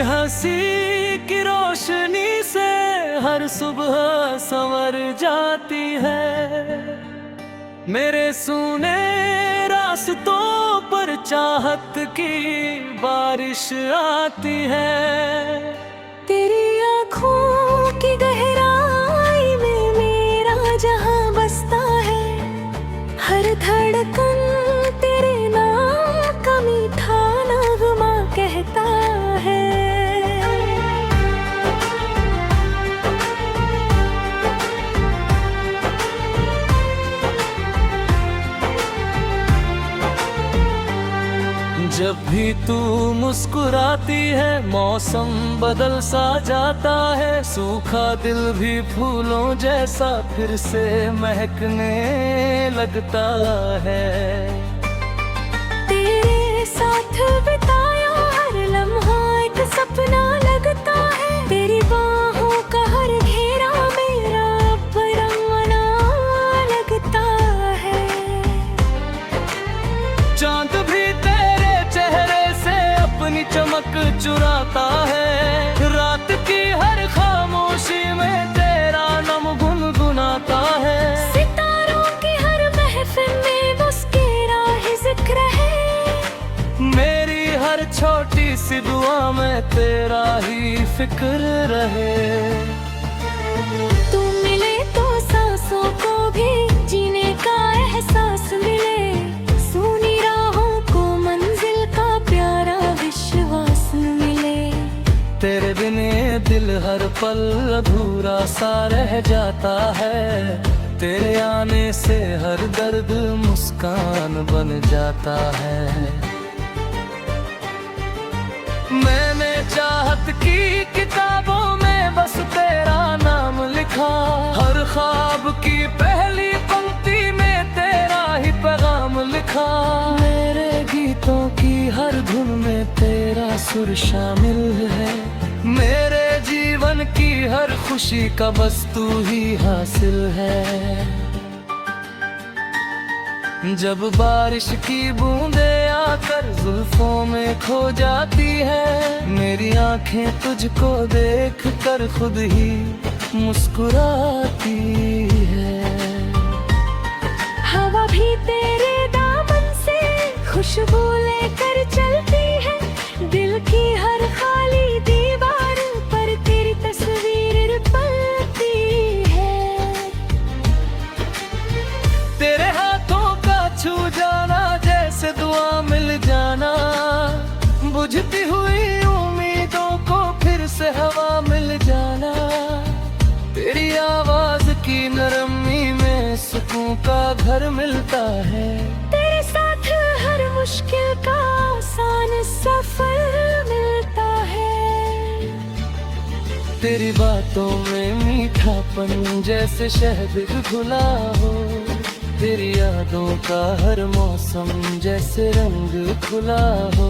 हंसी की रोशनी से हर सुबह संवर जाती है। मेरे सूने रास्तों पर चाहत की बारिश आती है। तेरी आँखों की गहराई में मेरा जहां बसता है। हर धड़कन तेरे नाम का मीठा नगमा कहता है। जब भी तू मुस्कुराती है मौसम बदल सा जाता है। सूखा दिल भी फूलों जैसा फिर से महकने लगता है। तेरे साथ बिताया हर लम्हा एक सपना लगता है। तेरी बाहों का हर घेरा मेरा अपना लगता है। चांद भी अपनी चमक चुराता है। रात की हर खामोशी में तेरा नाम गुनगुनाता है। सितारों की हर महफिल में मुस्कुरा ही जिक्र है। मेरी हर छोटी सी दुआ में तेरा ही फिक्र रहे। तू मिले तो सांसों को भी जीने का एहसास मिले। सुनी राहों को मंजिल का प्यारा विश्वास मिले। तेरे बिन ये दिल हर पल अधूरा सा रह जाता है। तेरे आने से हर दर्द मुस्कान बन जाता है। मैंने चाहत की किताबों में बस तेरा नाम लिखा। हर ख्वाब की पहली पंक्ति में तेरा ही पैगाम लिखा। मेरे गीतों की हर धुन में तेरा सुर शामिल है। मेरे जीवन की हर खुशी का बस तू ही हासिल है। जब बारिश की बूंदें आकर जुल्फों में खो जाती है। मेरी आंखें तुझको देख कर खुद ही मुस्कुराती है। हवा भी तेरे दामन से खुशबू लेकर चलती है। दिल की हर खाली दीवार पर तेरी तस्वीर पलती है। तेरे हाथों का छू जाना जैसे दुआ मिल जाना। बुझती हुई उम्मीदों को फिर से हवा मिल जाना। तेरी आवाज की नरमी में सुकून का घर मिलता है। तेरे साथ हर मुश्किल का आसान सफर मिलता है। तेरी बातों में मीठापन जैसे शहद घुला हो। तेरी यादों का हर मौसम जैसे रंग खुला हो।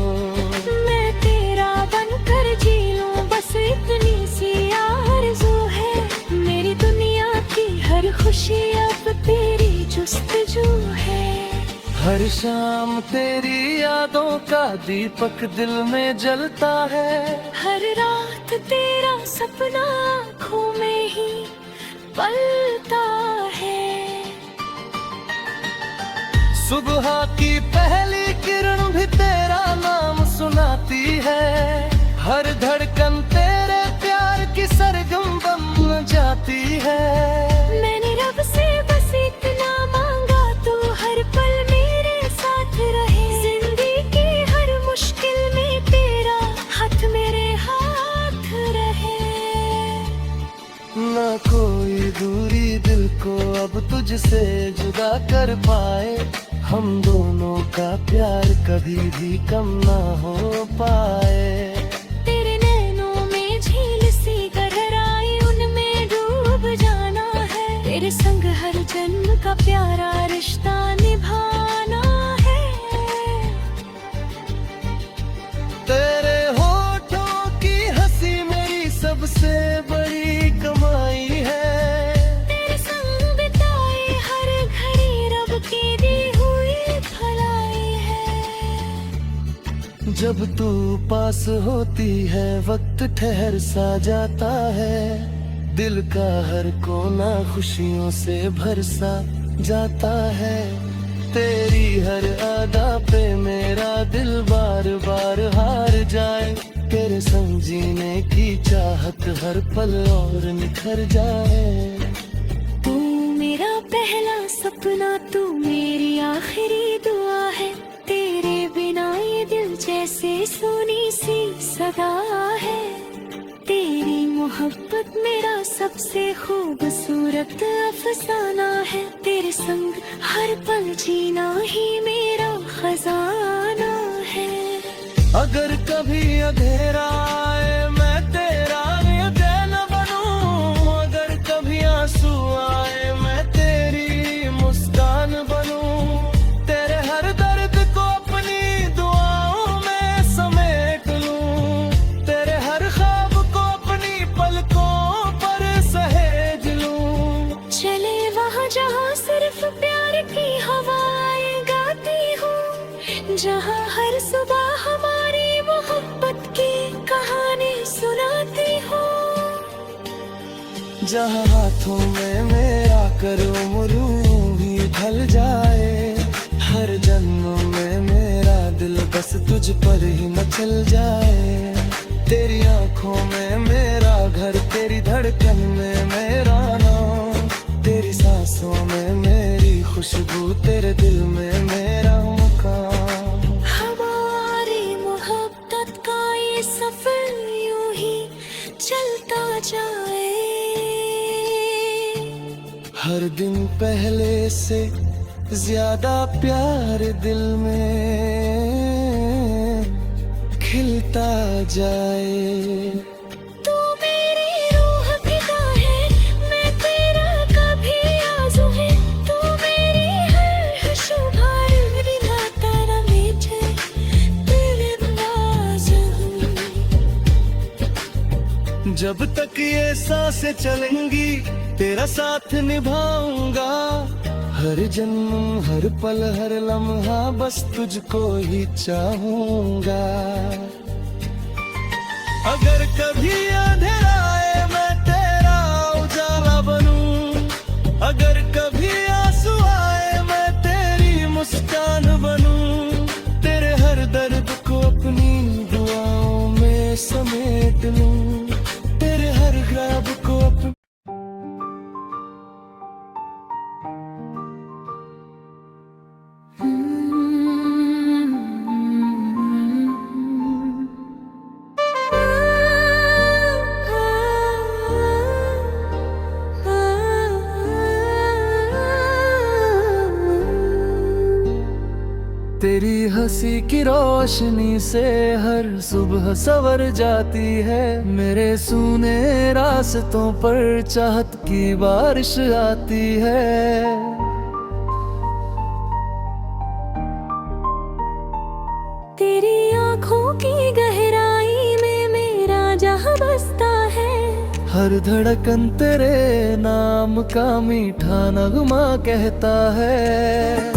मैं तेरा बनकर जी लूं बस इतनी सी आरज़ू है। मेरी दुनिया की हर खुशी अब तेरी जुस्तजू है। हर शाम तेरी यादों का दीपक दिल में जलता है। हर रात तेरा सपना आँखों में ही पलता है। सुबह की पहली किरण भी तेरा नाम सुनाती है। हर धड़कन तेरे प्यार की सरगम बन जाती है। मैंने रब से बस इतना मांगा तू हर पल मेरे साथ रहे। जिंदगी की हर मुश्किल में तेरा हाथ मेरे हाथ रहे। ना कोई दूरी दिल को अब तुझसे जुदा कर पाए। हम दोनों का प्यार कभी भी कम ना हो पाए। तेरे नैनों में झील सी गहराई उनमें डूब जाना है। तेरे संग हर जन्म का प्यारा रिश्ता निभाना है। तेरे होठों की हंसी मेरी सबसे बड़ी कमाई है। तेरे संग बिताई हर घड़ी रब की दी हुई भलाई है। जब तू पास होती है वक्त ठहर सा जाता है, दिल का हर कोना खुशियों से भर सा जाता है। तेरी हर अदा पे मेरा दिल बार बार हार जाए, तेरे संग जीने की चाहत हर पल और निखर जाए। तू मेरा पहला सपना, तू मेरी आखिरी दुआ है, तेरे बिना ये दिल जैसे सोनी सी सदा है। तेरी मोहब्बत मेरा सबसे खूबसूरत अफसाना है, तेरे संग हर पल जीना ही मेरा खजाना है। अगर कभी अंधेरा आए मैं तेरा ये दिन बनूं, अगर कभी आंसू आए मैं तेरी मुस्कान बनूं, तेरे हर दर्द को अपनी दुआओं में समेट लूं, तेरे हर ख्वाब को अपनी पलकों पर सहेज लूं। चले वहाँ जहाँ सिर्फ प्यार की हवाएं गाती हूँ, जहाँ हर सुबह हमारी मोहब्बत की कहानी सुनाती हूँ, जहाँ हाथों में मेरा करो यूं ही ढल जाए, हर जन्म में मेरा दिल बस तुझ पर ही मचल जाए। तेरी आंखों में मेरा घर, तेरी धड़कन में मेरा नाम, तेरी सांसों में मेरी खुशबू, तेरे दिल में मेरा मुकाम। हमारी मोहब्बत का ये सफर यूं ही चलता जाए। हर दिन पहले से ज्यादा प्यार दिल में खिलता जाए। तू मेरी रूह फिदा है, मैं तेरा कभी आज़ू है, तू मेरी हर शुभार बिना तारा मीठे तेरे नाज़ हूँ। जब तक ये सांसें चलेंगी तेरा साथ निभाऊंगा, हर जन्म हर पल हर लम्हा बस तुझको ही चाहूंगा। अगर कभी अंधेरा आए मैं तेरा उजाला बनूं, अगर कभी आंसू आए मैं तेरी मुस्कान बनूं, तेरे हर दर्द को अपनी दुआओं में समेट लूं, तेरे हर ख्वाब को अपनी तेरी हंसी की रोशनी से हर सुबह सवर जाती है, मेरे सूने रास्तों पर चाहत की बारिश आती है। तेरी आँखों की गहराई में मेरा जहाँ बसता है, हर धड़कन तेरे नाम का मीठा नगमा कहता है।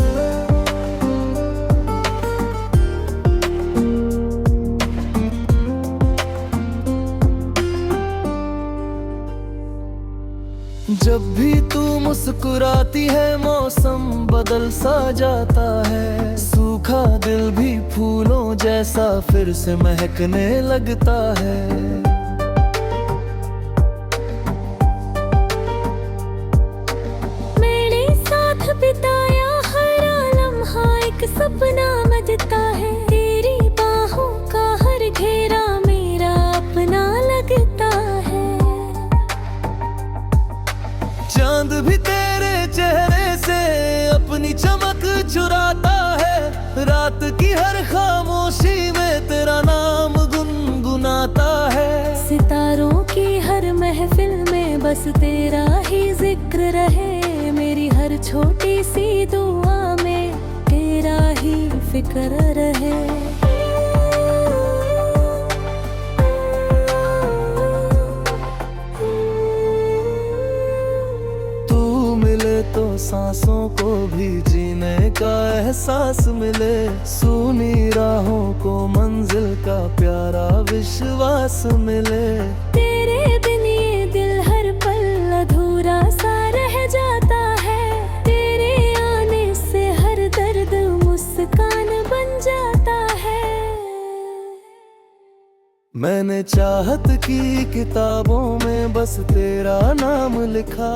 जब भी तू मुस्कुराती है मौसम बदल सा जाता है, सूखा दिल भी फूलों जैसा फिर से महकने लगता है। मेरे साथ बिताया हर लम्हा एक सपना मजता है, तेरी बाहों का हर घेरा मेरा अपना लगता है। चांद भी तेरे चेहरे से अपनी चमक चुराता है, रात की हर खामोशी में तेरा नाम गुनगुनाता है। सितारों की हर महफिल में बस तेरा ही जिक्र रहे, मेरी हर छोटी सी दुआ में तेरा ही फिक्र रहे। तू मिले तो सांसों को भी जीने का एहसास मिले, सूनी राहों को मंजिल का प्यारा विश्वास मिले। तेरे बिन ये दिल हर पल अधूरा सा रह जाता है, तेरे आने से हर दर्द मुस्कान बन जाता है। मैंने चाहत की किताबों में बस तेरा नाम लिखा,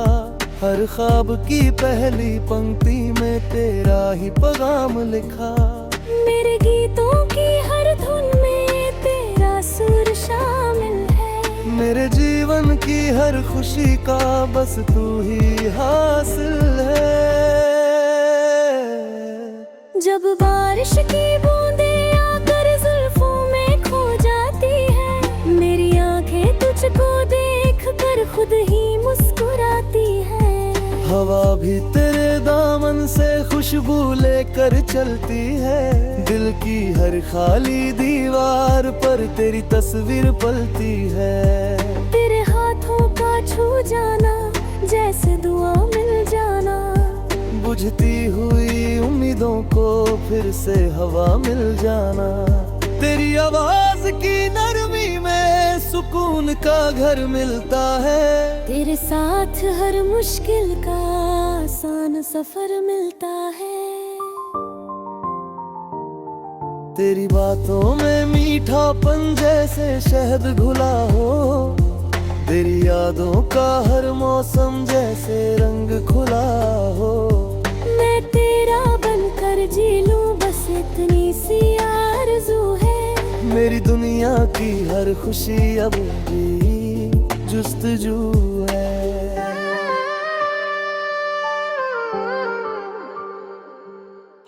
हर ख्वाब की पहली पंक्ति में तेरा ही पैगाम लिखा। मेरे गीतों की हर धुन में तेरा सुर शामिल है, मेरे जीवन की हर खुशी का बस तू ही हासिल है। जब बारिश की बूंदें आकर जुल्फों में खो जाती है, मेरी आंखें तुझको देख कर खुद ही मुस्कुराती है। हवा भी तेरे दामन से खुशबू लेकर चलती है, दिल की हर खाली दीवार पर तेरी तस्वीर पलती है। तेरे हाथों का छू जाना जैसे दुआ मिल जाना, बुझती हुई उम्मीदों को फिर से हवा मिल जाना। तेरी आवाज की नरमी में सुकून का घर मिलता है, तेरे साथ हर मुश्किल का आसान सफर मिलता है। तेरी बातों में मीठापन जैसे शहद घुला हो, तेरी यादों का हर मौसम जैसे रंग खुला हो। मैं तेरा बनकर जी लूं बस इतनी सी आरज़ू है, मेरी दुनिया की हर खुशी अब भी जुस्तजू है।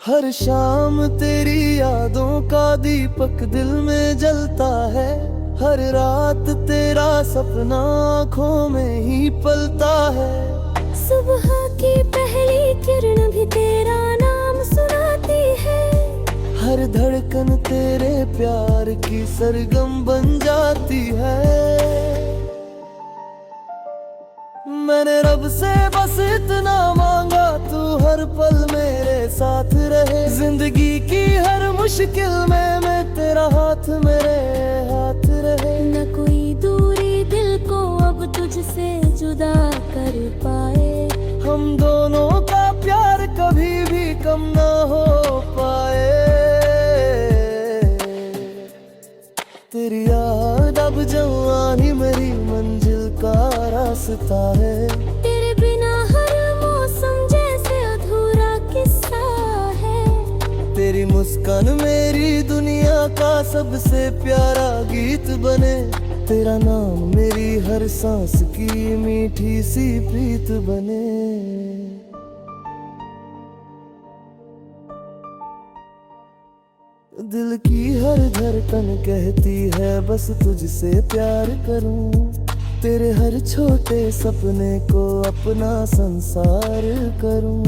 हर शाम तेरी यादों का दीपक दिल में जलता है, हर रात तेरा सपना आँखों में ही पलता है। सुबह की पहली किरण भी तेरा नाम सुनाती है, हर धड़कन तेरे प्यार की सरगम बन जाती है। मैंने रब से बस इतना मांगा, तू हर पल मेरे साथ रहे, जिंदगी की हर मुश्किल में मैं तेरा हाथ मेरे हाथ रहे। न कोई दूरी दिल को अब तुझसे जुदा कर पाए, हम दोनों का प्यार कभी भी कम ना हो पाए। तेरी याद अब जवानी मेरी मंजिल का रास्ता है, तेरे बिना हर मौसम जैसे अधूरा किस्सा है। तेरी मुस्कान मेरी दुनिया का सबसे प्यारा गीत बने, तेरा नाम मेरी हर सांस की मीठी सी प्रीत बने। दिल की हर धड़कन कहती है बस तुझसे प्यार करूं, तेरे हर छोटे सपने को अपना संसार करूं।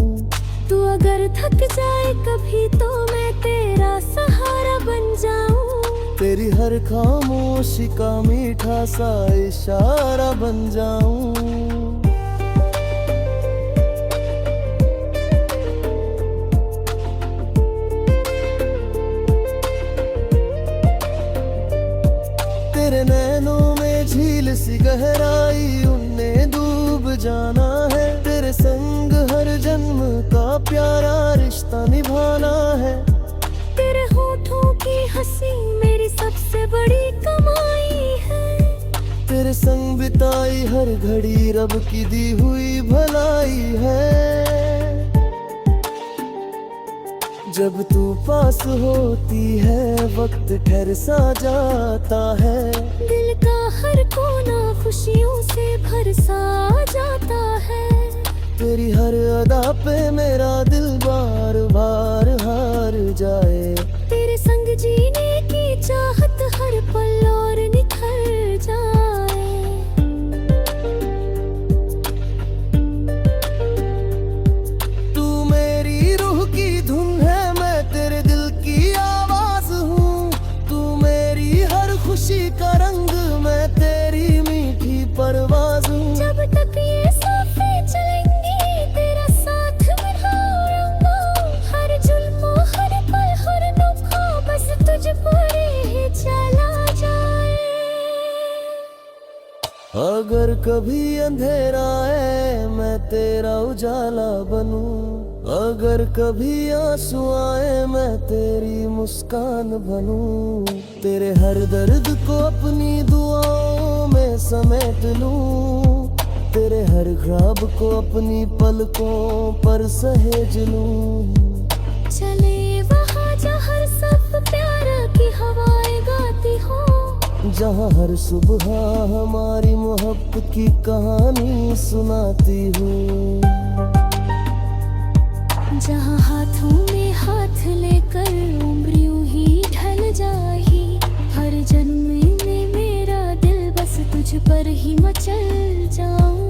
तू अगर थक जाए कभी तो मैं तेरा सहारा बन जाऊं, तेरी हर खामोशी का मीठा सा इशारा बन जाऊं। तेरे नैनों में झील सी गहराई उनने डूब जाना है, तेरे संग हर जन्म का प्यारा रिश्ता निभाना है। तेरे होठों की हंसी मेरी सबसे बड़ी कमाई है, तेरे संग बिताई हर घड़ी रब की दी हुई भलाई है। जब तू पास होती है वक्त ठहर सा जाता है, दिल का हर कोना खुशियों से भर सा जाता है। तेरी हर अदा पे मेरा दिल बार बार हार जाए, तेरे संग जीने की चाहत हर पल और निखर जाए। तू मेरी रूह की धुन है, मैं तेरे दिल की आवाज हूँ, तू मेरी हर खुशी का रंग, मैं तेरी मीठी परवाज हूँ। जब तक ये साफे चलेंगी तेरा साथ कभी अंधेरा आए मैं तेरा उजाला बनूं, अगर कभी आंसू आए मैं तेरी मुस्कान बनूं। तेरे हर दर्द को अपनी दुआओं में समेट लूं, तेरे हर ख्वाब को अपनी पलकों पर सहेज लूं। चले वहाँ जहाँ सब प्यार की हवाएं गाती हो, जहाँ हर सुबह हमारी मोहब्बत की कहानी सुनाती हूँ। जहाँ हाथों में हाथ लेकर उम्र यूं ही ढल जाही, हर जन्म में मेरा दिल बस तुझ पर ही मचल जाऊं।